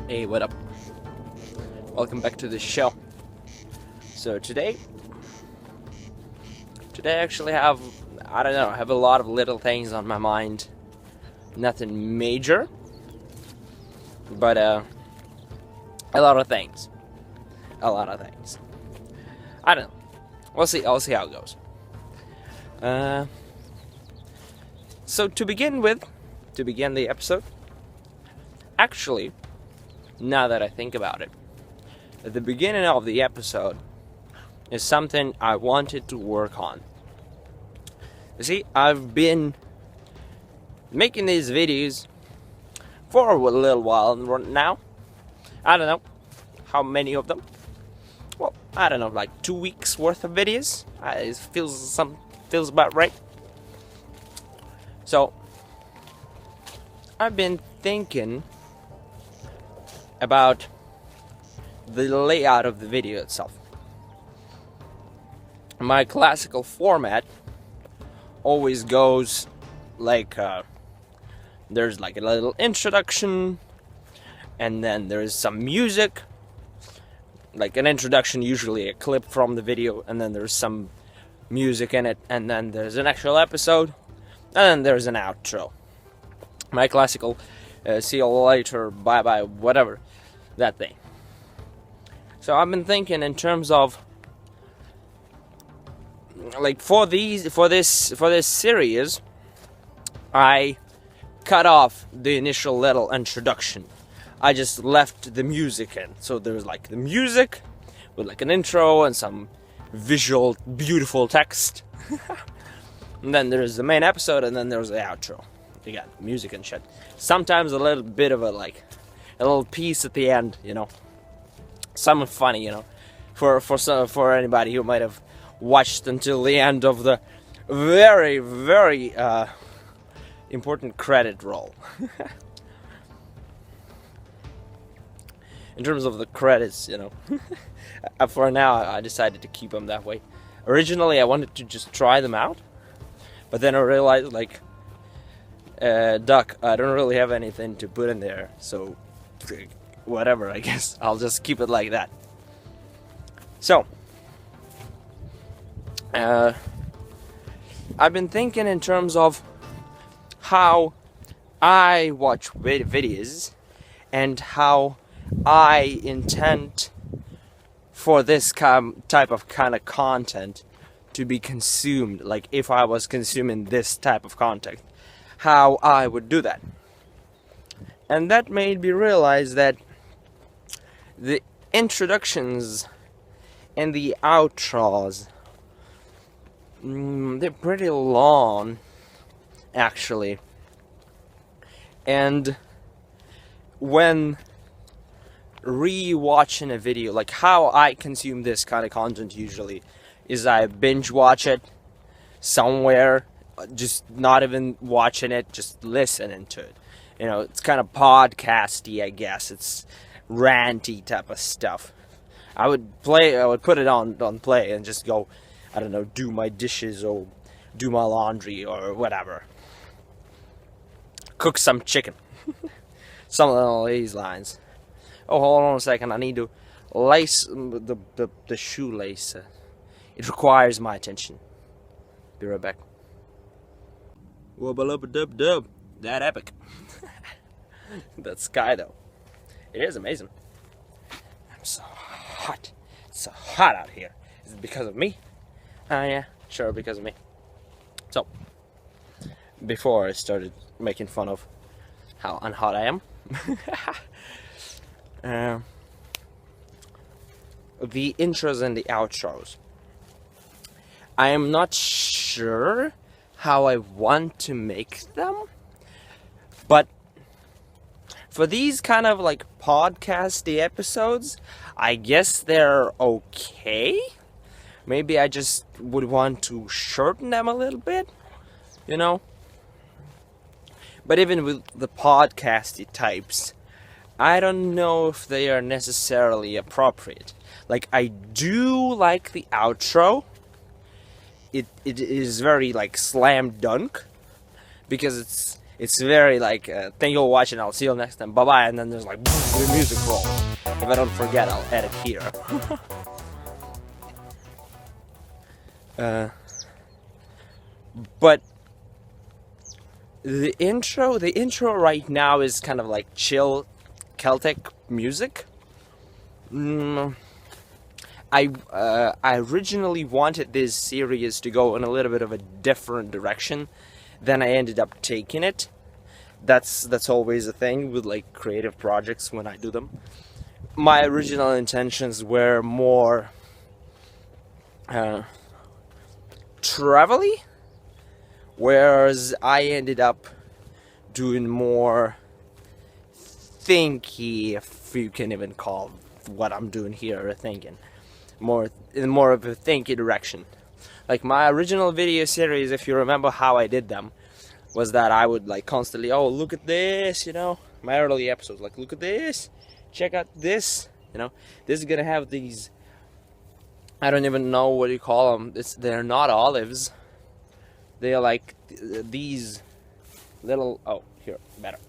Hey, what up? Welcome back to the show. So today I actually have, I have a lot of little things on my mind. Nothing major, but a lot of things. I don't know. I'll see how it goes. So to begin the episode, actually, now that I think about it, at the beginning of the episode is something I wanted to work on. You see, I've been making these videos for a little while now. I don't know how many of them. Well, I don't know, like 2 weeks worth of videos. It feels about right. So I've been thinking about the layout of the video itself. My classical format always goes like there's like a little introduction, and then there's some music, like an introduction, usually a clip from the video, and then there's some music in it, and then there's an actual episode, and then there's an outro. My classical see you later, bye bye, whatever, that thing. So I've been thinking in terms of like for this series, I cut off the initial little introduction. I just left the music in. So there's like the music with like an intro and some visual, beautiful text. And then there's the main episode, and then there's the outro. You got music and shit. Sometimes a little bit of a little piece at the end, something funny, for anybody who might have watched until the end of the very, very important credit roll. In terms of the credits, for now I decided to keep them that way. Originally I wanted to just try them out, but then I realized, Duck, I don't really have anything to put in there, so whatever, I guess I'll just keep it like that. So I've been thinking in terms of how I watch videos and how I intend for this type of content to be consumed. Like if I was consuming this type of content, how I would do that. And that made me realize that the introductions and the outros, they're pretty long, actually. And when re-watching a video, like how I consume this kind of content usually is I binge watch it somewhere, just not even watching it, just listening to it. It's kind of podcasty, I guess. It's ranty type of stuff. I would put it on play and just go, I don't know, do my dishes or do my laundry or whatever. Cook some chicken. Something along these lines. Oh, hold on a second. I need to lace the shoelace. It requires my attention. Be right back. Wubba-lubba-dub-dub. That epic. That sky, though. It is amazing. I'm so hot. It's so hot out here. Is it because of me? Yeah, sure, because of me. So, before I started making fun of how unhot I am, the intros and the outros. I am not sure how I want to make them, but for these kind of podcasty episodes, I guess they're okay. Maybe I just would want to shorten them a little bit, But even with the podcasty types, I don't know if they are necessarily appropriate. I do like the outro. It is very slam dunk, because It's very like, thank you for watching, I'll see you next time, bye bye, and then there's like the music roll. If I don't forget, I'll edit here. But the intro right now is kind of like chill Celtic music. I originally wanted this series to go in a little bit of a different direction than I ended up taking it. That's always a thing with like creative projects when I do them. My original intentions were more travel-y, whereas I ended up doing more thinky, if you can even call what I'm doing here thinking. In more of a thinky direction. Like my original video series, if you remember how I did them, was that I would like constantly, oh, look at this, you know, my early episodes, like, look at this, check out this, you know, this is gonna have these, I don't even know what you call them, they're not olives, they're like these little, oh, here, better,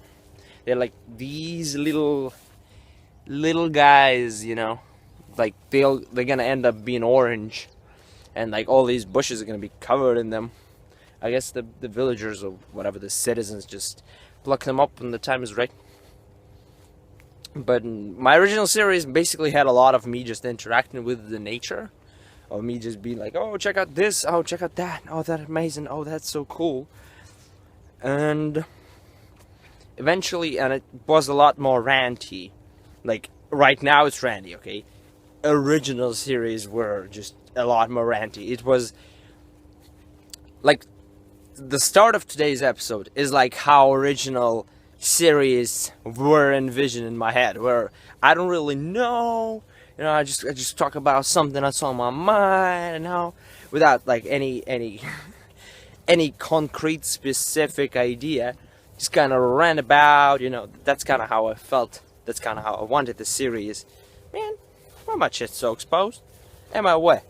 they're like these little guys, you know, like they're gonna end up being orange, and like all these bushes are gonna be covered in them. I guess the villagers or whatever, the citizens, just pluck them up when the time is right. But my original series basically had a lot of me just interacting with the nature, or me just being like, oh, check out this, oh, check out that, oh, that's amazing, oh, that's so cool. And eventually, and it was a lot more ranty. Like right now it's ranty, okay? Original series were just a lot more ranty. It was like the start of today's episode is like how original series were envisioned in my head, where I don't really know, you know, I just talk about something that's on my mind, you know, without like any any concrete specific idea, just kind of ran about, you know. That's kind of how I felt, that's kind of how I wanted the series. Man, why my shit so exposed? Am I wet?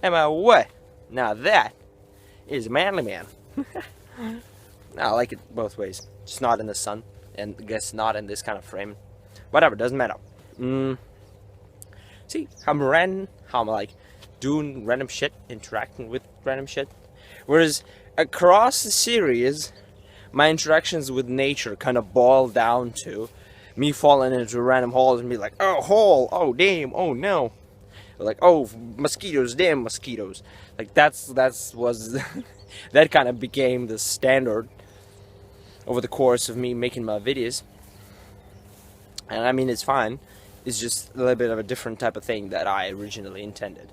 Am I wet? Now that is a manly man. I like it both ways. Just not in the sun, and I guess not in this kind of frame. Whatever, doesn't matter. See, I'm like doing random shit, interacting with random shit. Whereas across the series, my interactions with nature kind of boil down to me falling into random holes and be like, oh, hole, oh, damn, oh, no. Like, oh, mosquitoes, damn mosquitoes. Like was that kind of became the standard over the course of me making my videos. And I mean, it's fine. It's just a little bit of a different type of thing that I originally intended.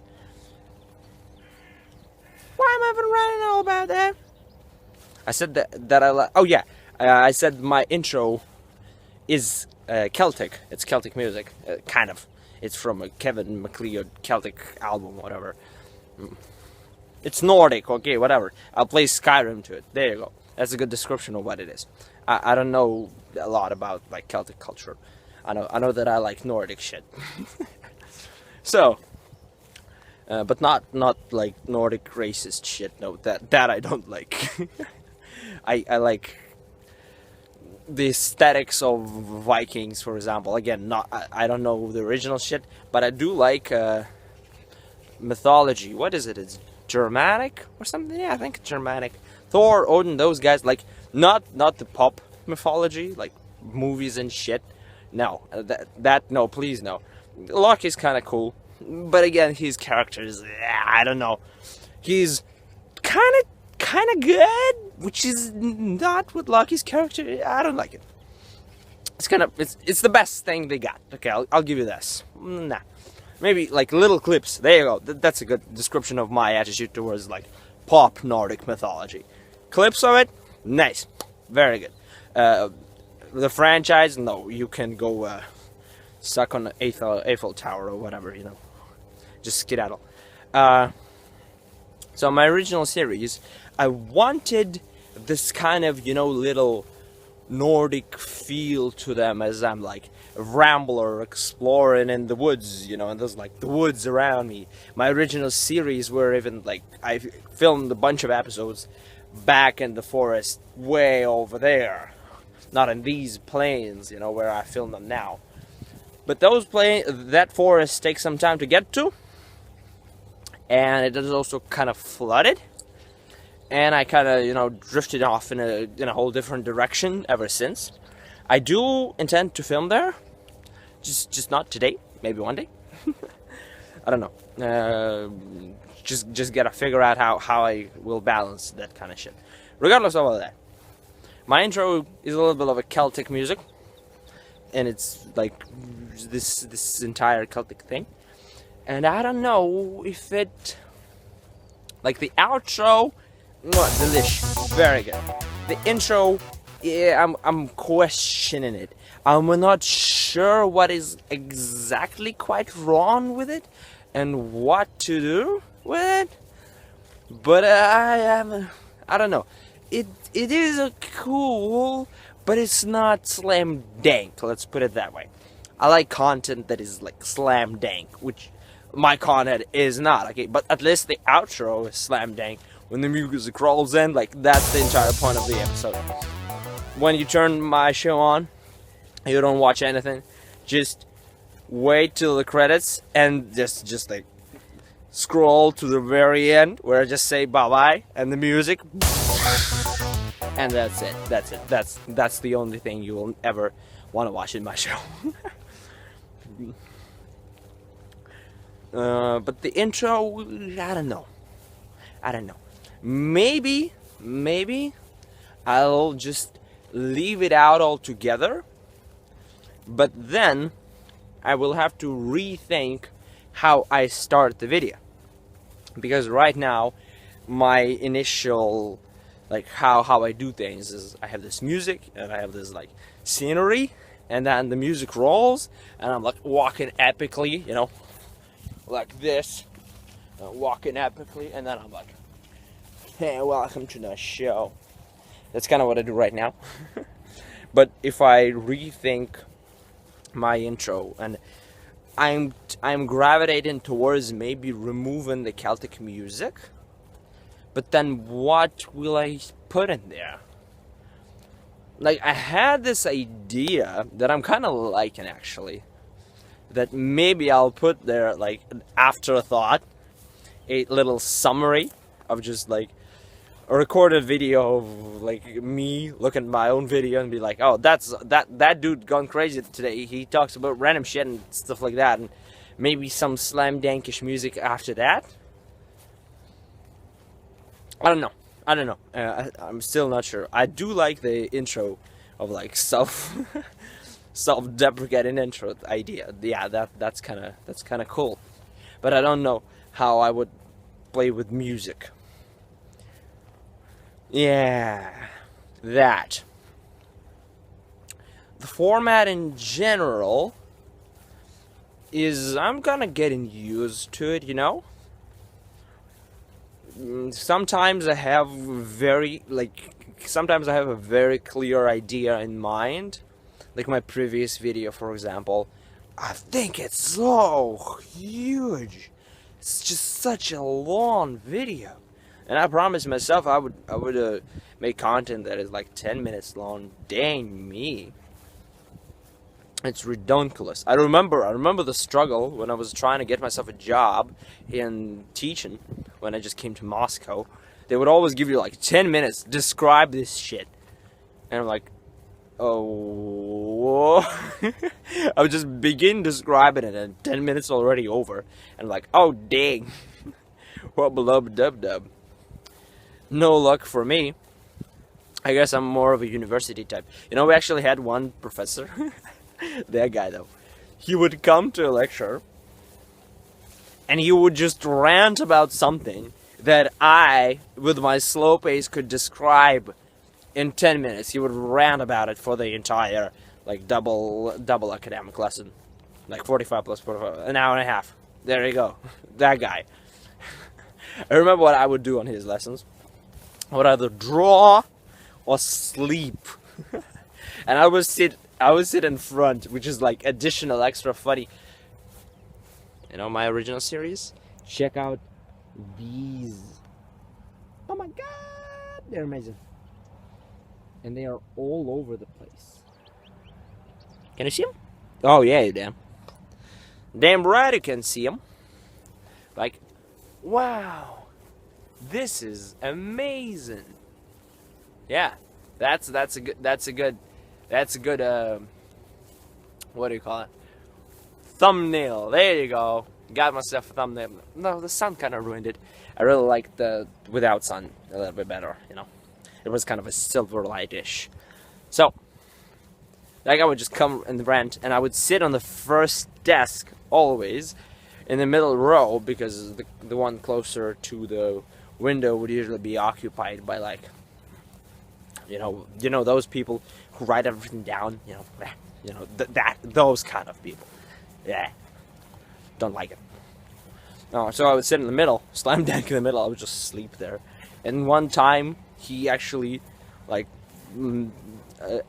Why am I even writing all about that? I said that I like. Oh yeah, I said my intro is Celtic. It's Celtic music, kind of. It's from a Kevin MacLeod Celtic album, whatever. It's Nordic, okay, whatever. I'll play Skyrim to it. There you go. That's a good description of what it is. I don't know a lot about like Celtic culture. I know that I like Nordic shit. So, but not like Nordic racist shit. No, that I don't like. I like the aesthetics of Vikings, for example. Again, I don't know the original shit, but I do like mythology. What is it? It's Germanic or something? Yeah, I think it's Germanic. Thor, Odin, those guys. Like not the pop mythology, like movies and shit. No, that no, please no. Loki's kind of cool, but again, his character is, I don't know. He's kind of good, which is not what Loki's character. I don't like it. It's the best thing they got. Okay, I'll give you this. Nah, maybe like little clips. There you go. That's a good description of my attitude towards like pop Nordic mythology. Clips of it, nice, very good. The franchise, no, you can go suck on the Eiffel Tower or whatever, you know. Just skedaddle. So my original series, I wanted this kind of, you know, little Nordic feel to them as I'm like a rambler exploring in the woods, you know, and there's like the woods around me. My original series were even like, I filmed a bunch of episodes back in the forest way over there. Not in these plains, you know, where I film them now. But that forest takes some time to get to. And it is also kind of flooded. And I kind of, you know, drifted off in a whole different direction ever since. I do intend to film there. Just not today. Maybe one day. I don't know. Just gotta figure out how I will balance that kind of shit. Regardless of all that, my intro is a little bit of a Celtic music, and it's like this entire Celtic thing. And I don't know if it, like the outro, delish, very good. The intro, yeah, I'm questioning it. I'm not sure what is exactly quite wrong with it and what to do with it, but I don't know. It is a cool, but it's not slam dank. Let's put it that way. I like content that is like slam dank, which my content is not. Okay, but at least the outro is slam dank. When the music rolls in, like that's the entire point of the episode. When you turn my show on, you don't watch anything. Just wait till the credits and just like scroll to the very end where I just say bye bye and the music, and that's it. That's the only thing you will ever want to watch in my show. But the intro, I don't know. Maybe I'll just leave it out altogether. But then I will have to rethink how I start the video. Because right now, my initial, like how I do things is I have this music and I have this like scenery, and then the music rolls and I'm like walking epically, you know, like this, walking epically, and then I'm like, hey, welcome to the show. That's kind of what I do right now. But if I rethink my intro, and I'm gravitating towards maybe removing the Celtic music, but then what will I put in there? Like, I had this idea that I'm kind of liking, actually, that maybe I'll put there like an afterthought, a little summary of just like a recorded video of like me looking at my own video and be like, oh, that dude gone crazy today. He talks about random shit and stuff like that, and maybe some slam dankish music after that. I don't know. I'm still not sure. I do like the intro of like self-deprecating intro idea. Yeah, that's kind of cool. But I don't know how I would play with music. Yeah, that. The format in general is, I'm kind of getting used to it, you know? Sometimes I have a very clear idea in mind. Like my previous video, for example. I think it's so huge. It's just such a long video. And I promised myself I would make content that is like 10 minutes long. Dang me. It's ridiculous. I remember the struggle when I was trying to get myself a job in teaching when I just came to Moscow. They would always give you like 10 minutes, describe this shit. And I'm like, oh. I would just begin describing it and 10 minutes already over. And I'm like, oh dang. Wubba-lub-dub-dub. No luck for me. I guess I'm more of a university type. You know, we actually had one professor. That guy though. He would come to a lecture and he would just rant about something that I, with my slow pace, could describe in 10 minutes. He would rant about it for the entire, like, double academic lesson. Like 45 plus 45, an hour and a half. There you go. That guy. I remember what I would do on his lessons. I would either draw or sleep. And I would sit in front, which is like additional extra funny. You know my original series? Check out these. Oh my god! They're amazing. And they are all over the place. Can you see them? Oh yeah, you damn. Damn right you can see them. Like, wow, this is amazing. Yeah, that's a good what do you call it? Thumbnail. There you go. Got myself a thumbnail. No, the sun kind of ruined it. I really liked the without sun a little bit better. You know, it was kind of a silver light-ish. So, like, I would just come in the rant, and I would sit on the first desk always, in the middle row, because the one closer to the window would usually be occupied by, like, you know those people who write everything down. Those kind of people. Yeah, don't like it. No, so I would sit in the middle, slam dunk in the middle. I would just sleep there. And one time, he actually, like,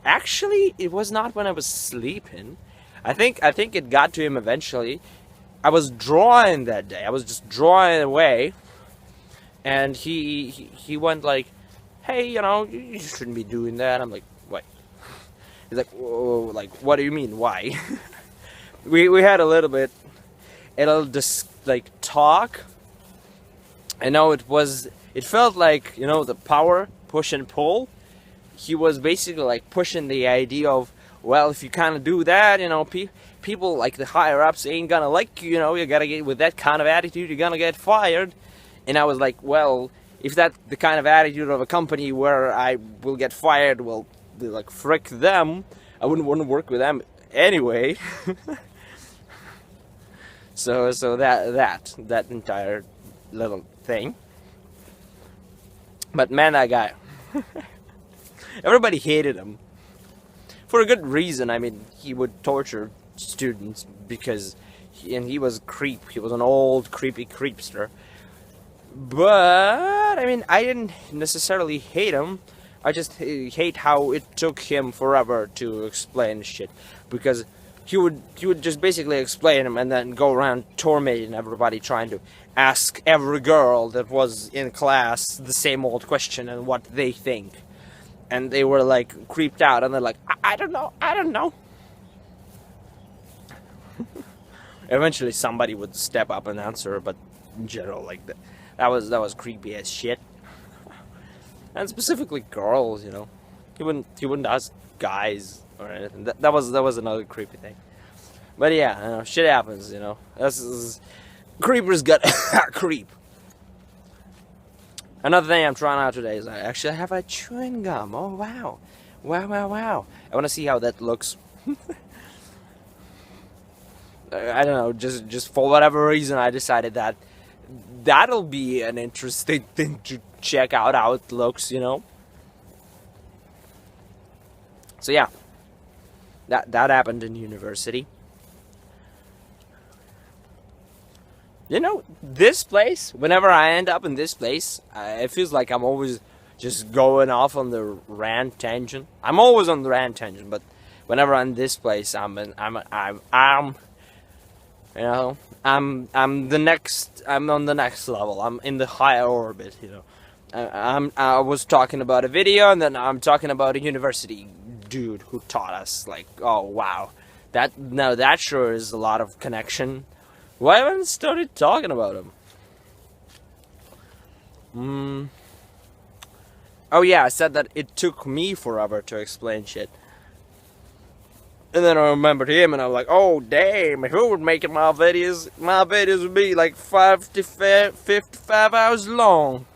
actually, it was not when I was sleeping. I think it got to him eventually. I was drawing that day. I was just drawing away, and he went like, "Hey, you shouldn't be doing that." I'm like, "What?" He's like, "Whoa, like, what do you mean? Why?" we had a little talk. I know it felt like, the power push and pull. He was basically like pushing the idea of, well, if you kind of do that, people like the higher ups ain't gonna like you. You gotta get with that kind of attitude, you're gonna get fired. And I was like, well, if that's the kind of attitude of a company where I will get fired, well, like, frick them. I wouldn't want to work with them anyway. So that entire little thing. But man, that guy. Everybody hated him. For a good reason. I mean, he would torture students because he was a creep. He was an old creepy creepster. But I mean, I didn't necessarily hate him. I just hate how it took him forever to explain shit, because he would just basically explain them and then go around tormenting everybody, trying to ask every girl that was in class the same old question and what they think. And they were like creeped out, and they're like, I don't know. Eventually somebody would step up and answer, but in general, like, that was creepy as shit. And specifically girls, he wouldn't ask guys or anything. That was another creepy thing. But yeah, shit happens, creepers got creep. Another thing I'm trying out today is I actually have a chewing gum. Oh wow. Wow. I want to see how that looks. I don't know, just for whatever reason I decided that'll be an interesting thing to check out how it looks, So yeah, that happened in university. This place, whenever I end up in this place, it feels like I'm always just going off on the rant tangent. I'm always on the rant tangent, but whenever I'm in this place, I'm the next. I'm on the next level. I'm in the higher orbit. I was talking about a video, and then I'm talking about a university dude who taught us. Like, oh wow, that sure is a lot of connection. Why haven't I started talking about him? Oh yeah, I said that it took me forever to explain shit. And then I remembered him, and I was like, oh damn, if who would make my videos would be like 55 hours long.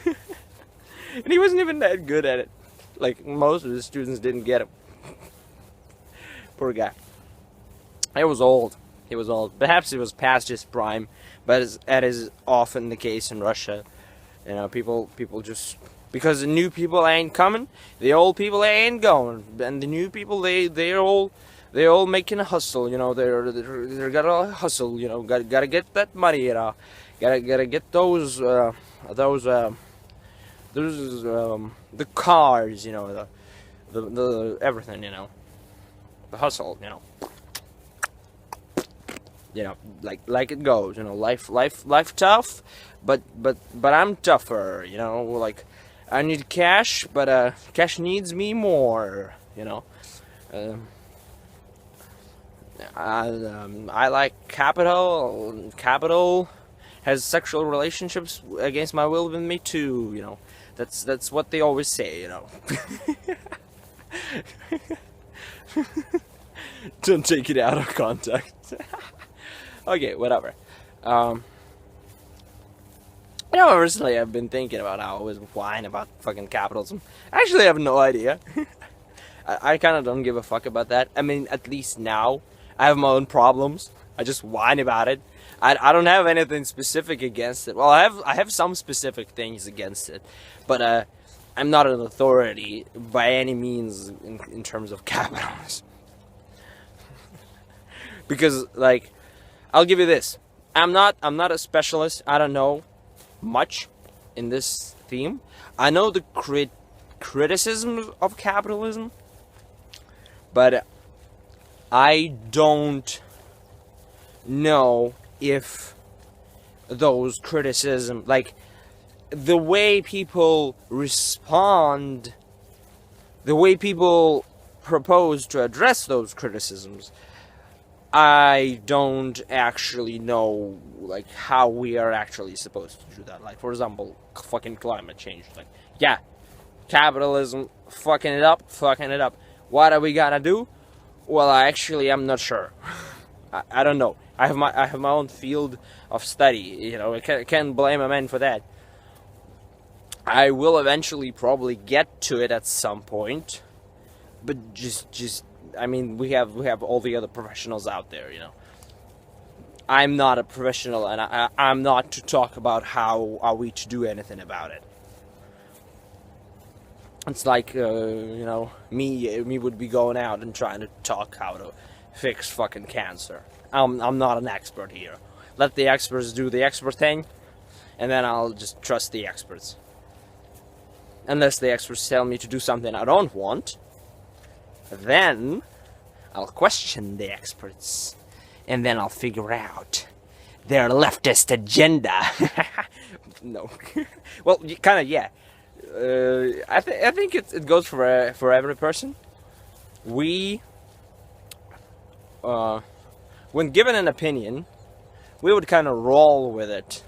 And he wasn't even that good at it. Like, most of the students didn't get him. Poor guy. He was old. Perhaps he was past his prime, but as is often the case in Russia, people just, because the new people ain't coming, the old people ain't going, and the new people they're all making a hustle, they're gotta hustle, gotta get that money, gotta get those the cars, the everything, the hustle, like it goes, life tough, but I'm tougher, like I need cash, but cash needs me more, you know. I like capital. Capital has sexual relationships against my will with me too, you know. That's what they always say, you know. Don't take it out of context. Okay, whatever. You know, recently I've been thinking about how I always whine about fucking capitalism. Actually, I have no idea. I kind of don't give a fuck about that. I mean, at least now, I have my own problems. I just whine about it. I don't have anything specific against it. Well, I have some specific things against it, but I'm not an authority by any means in terms of capitalism. Because, like, I'll give you this. I'm not a specialist. I don't know much in this theme. I know the criticisms of capitalism, but I don't know if those criticisms, like, the way people respond, the way people propose to address those criticisms, I don't actually know, like, how we are actually supposed to do that. Like, for example, fucking climate change. Like, yeah, capitalism, fucking it up. What are we gonna do? Well, I'm not sure. I don't know. I have my own field of study. You know, I can't blame a man for that. I will eventually probably get to it at some point, but just. I mean, we have all the other professionals out there, you know. I'm not a professional, and I'm not to talk about how are we to do anything about it. It's like, you know, me would be going out and trying to talk how to fix fucking cancer. I'm not an expert here. Let the experts do the expert thing, and then I'll just trust the experts. Unless the experts tell me to do something I don't want, then I'll question the experts, and then I'll figure out their leftist agenda. No. Well, kind of, yeah. I think it goes for every person. We, when given an opinion, we would kind of roll with it,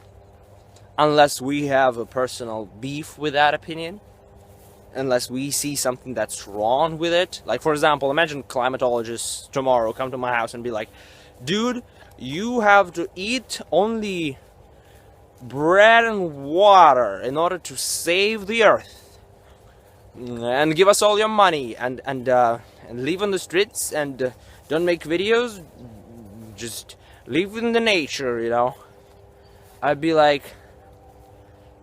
unless we have a personal beef with that opinion. Unless we see something that's wrong with it. Like, for example, imagine climatologists tomorrow come to my house and be like, dude, you have to eat only bread and water in order to save the earth. And give us all your money. And live on the streets and don't make videos. Just live in the nature, you know. I'd be like,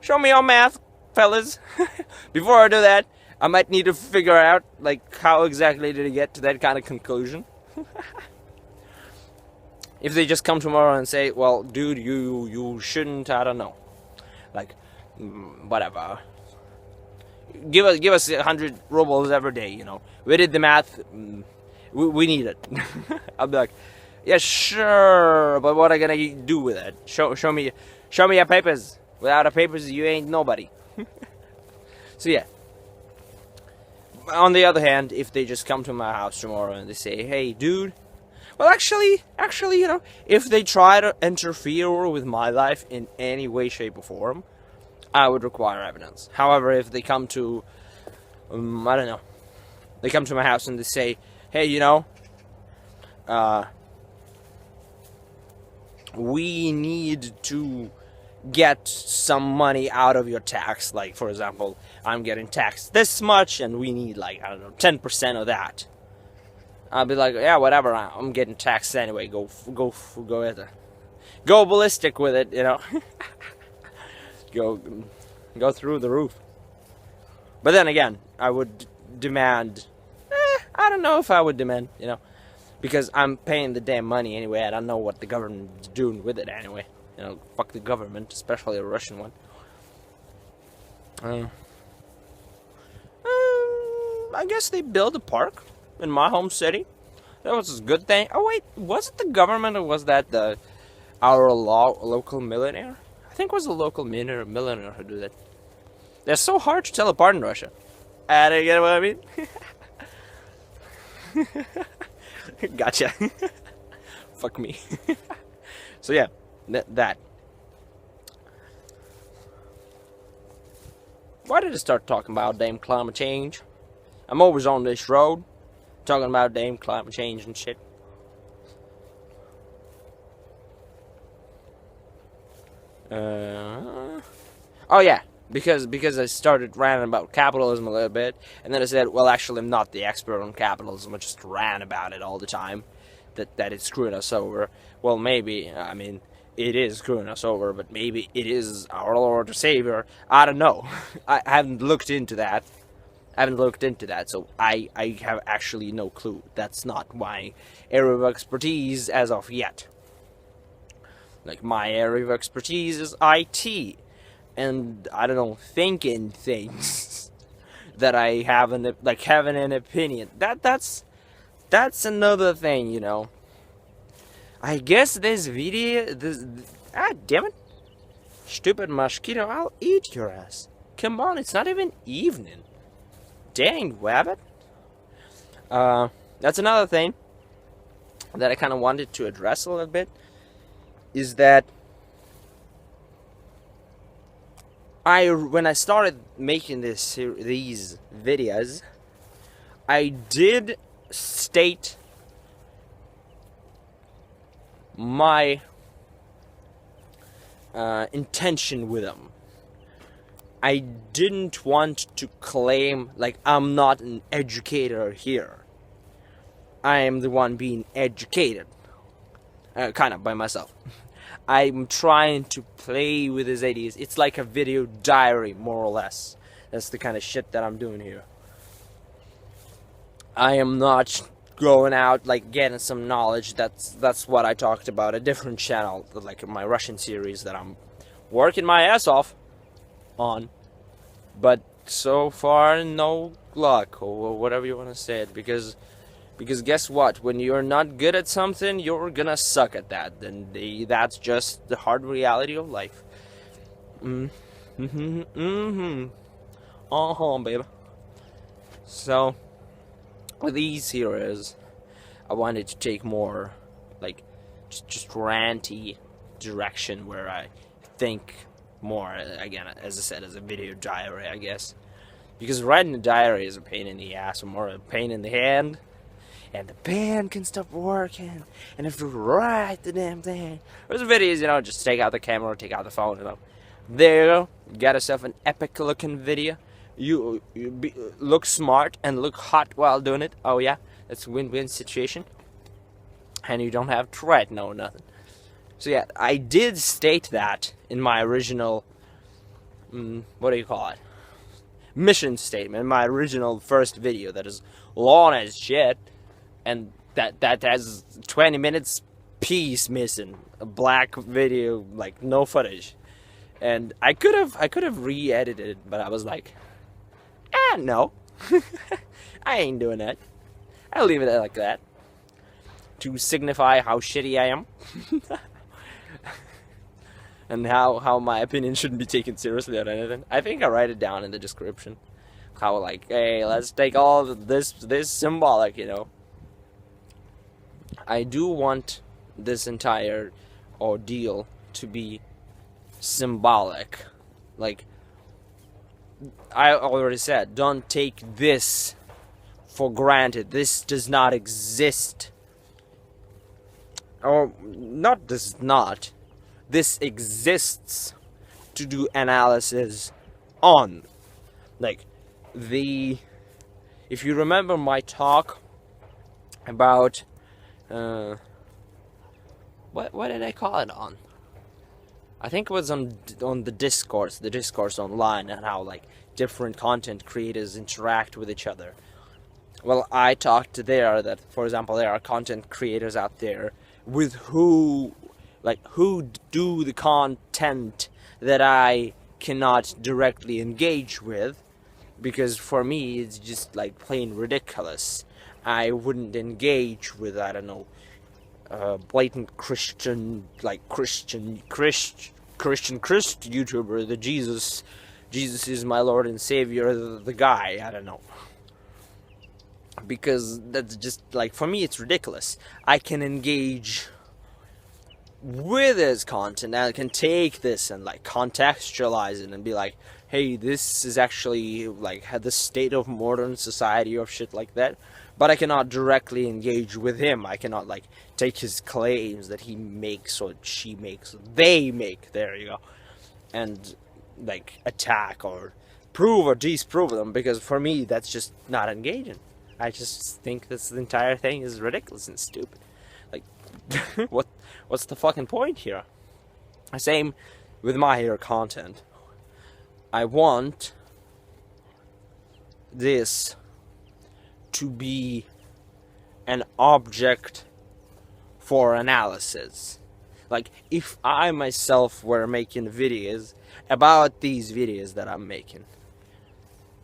show me your math, fellas. Before I do that, I might need to figure out, like, how exactly did I get to that kind of conclusion. If they just come tomorrow and say, well, dude, you shouldn't, I don't know, like, whatever, give us 100 rubles every day, you know, we did the math, we need it. I'll be like, yeah, sure, but what am I gonna do with it? Show me your papers. Without the papers, you ain't nobody. So yeah. On the other hand, if they just come to my house tomorrow and they say, hey, dude, well, actually, you know, if they try to interfere with my life in any way, shape, or form, I would require evidence. However, if they come to, I don't know, they come to my house and they say, hey, you know, we need to get some money out of your tax. Like, for example, I'm getting taxed this much and we need, like, I don't know, 10% of that. I'll be like, yeah, whatever, I'm getting taxed anyway, go ballistic with it, you know. go through the roof. But then again, I would demand, I don't know if I would demand, you know, because I'm paying the damn money anyway. I don't know what the government's doing with it anyway. You know, fuck the government, especially a Russian one. I guess they built a park in my home city. That was a good thing. Oh wait, was it the government or was that our local millionaire? I think it was a local millionaire who did that. They're so hard to tell apart in Russia. I don't get what I mean. Gotcha. Fuck me. So yeah, that. Why did I start talking about damn climate change? I'm always on this road talking about damn climate change and shit. Oh yeah, because I started ranting about capitalism a little bit, and then I said, well, actually, I'm not the expert on capitalism. I just rant about it all the time, that it's screwing us over. Well, maybe, I mean, it is screwing us over, but maybe it is our Lord and Savior. I don't know. I haven't looked into that. So I have actually no clue. That's not my area of expertise as of yet. Like, my area of expertise is IT, and I don't know, thinking things that I have having an opinion. That's another thing, you know. I guess this video, damn it, stupid mosquito, I'll eat your ass. Come on, it's not even evening. Dang, wabbit. That's another thing that I kind of wanted to address a little bit, is that when I started making these videos, I did state my intention with them. I didn't want to claim, like, I'm not an educator here. I am the one being educated. Kind of by myself. I'm trying to play with his ideas. It's like a video diary, more or less. That's the kind of shit that I'm doing here. I am not going out, like, getting some knowledge. That's what I talked about. A different channel, like my Russian series that I'm working my ass off on. But so far, no luck, or whatever you want to say it, because guess what? When you're not good at something, you're gonna suck at that. And that's just the hard reality of life. Baby. So, with these heroes, I wanted to take more, like, just ranty direction where I think more, again, as I said, as a video diary, I guess. Because writing a diary is a pain in the ass, or more a pain in the hand. And the pen can stop working, and if you write the damn thing. There's videos, you know, just take out the camera, take out the phone, you know. There you go. Got yourself an epic looking video. You look smart and look hot while doing it. Oh yeah, that's a win-win situation. And you don't have to write nothing. So yeah, I did state that in my original, what do you call it? Mission statement, in my original first video that is long as shit. And that has 20 minutes piece missing, a black video, like no footage. And I could have re-edited it, but I was like, no. I ain't doing that. I'll leave it like that to signify how shitty I am. And how my opinion shouldn't be taken seriously or anything. I think I write it down in the description. How, like, hey, let's take all of this symbolic, you know. I do want this entire ordeal to be symbolic. Like, I already said, don't take this for granted. This does not exist. Or, not does not. This exists to do analysis on. Like, if you remember my talk about, what did I call it on? I think it was on the discourse online, and how, like, different content creators interact with each other. Well, I talked there that, for example, there are content creators out there with who do the content that I cannot directly engage with, because for me it's just, like, plain ridiculous. I wouldn't engage with, I don't know, blatant Christian YouTuber, the Jesus Jesus is my Lord and Savior, the guy. I don't know. Because that's just, like, for me it's ridiculous. I can engage with his content, and I can take this and, like, contextualize it and be like, hey, this is actually, like, the state of modern society or shit like that. But I cannot directly engage with him. I cannot, like, take his claims that he makes or she makes, they make, there you go, and, like, attack or prove or disprove them, because for me that's just not engaging. I just think this entire thing is ridiculous and stupid. Like, what's the fucking point here? Same with my here content. I want this to be an object for analysis. Like, if I myself were making videos about these videos that I'm making,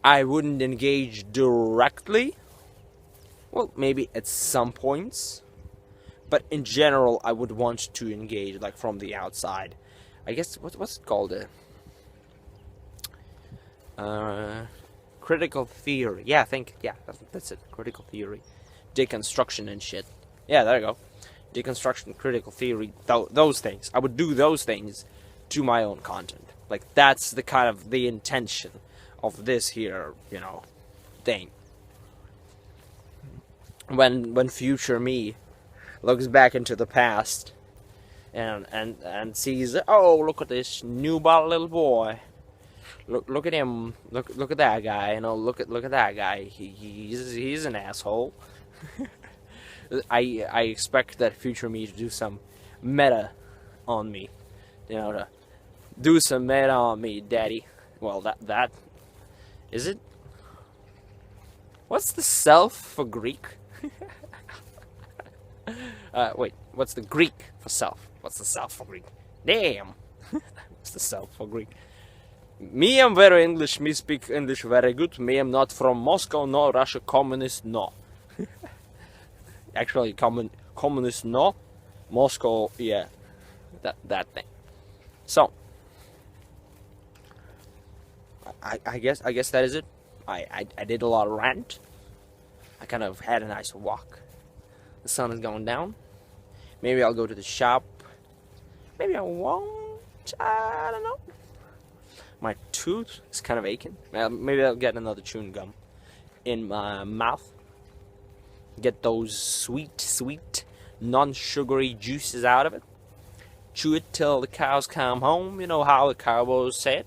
I wouldn't engage directly. Well, maybe at some points, but in general, I would want to engage, like, from the outside. I guess what's it called? Critical theory. Yeah, I think that's it. Critical theory, deconstruction and shit. Yeah, there you go. Deconstruction, critical theory. Those things. I would do those things to my own content. Like, that's the kind of the intention of this here, thing. When future me looks back into the past and sees, oh, look at this newborn little boy. Look at him. Look at that guy. Look at that guy. He's an asshole. I expect that future me to do some meta on me. To do some meta on me, daddy. Well, that is it. What's the self for Greek? Wait, what's the Greek for self? What's the self for Greek? Damn! What's the self for Greek? Me am very English, me speak English very good. Me am not from Moscow, no, Russia, communist, no. Actually, communist, no. Moscow, yeah. That thing. So, I guess that is it. I did a lot of rant. I kind of had a nice walk. The sun is going down. Maybe I'll go to the shop. Maybe I won't. I don't know. My tooth is kind of aching. Maybe I'll get another chewing gum in my mouth. Get those sweet, non-sugary juices out of it. Chew it till the cows come home. You know how the cowboys say it.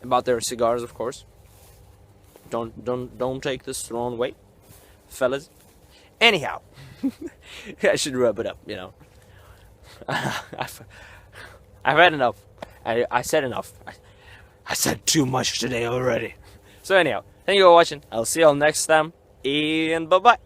About their cigars, of course. Don't take this the wrong way, fellas. Anyhow, I should wrap it up. I've had enough. I said enough. I said too much today already. So anyhow, thank you for watching. I'll see you all next time, and bye bye.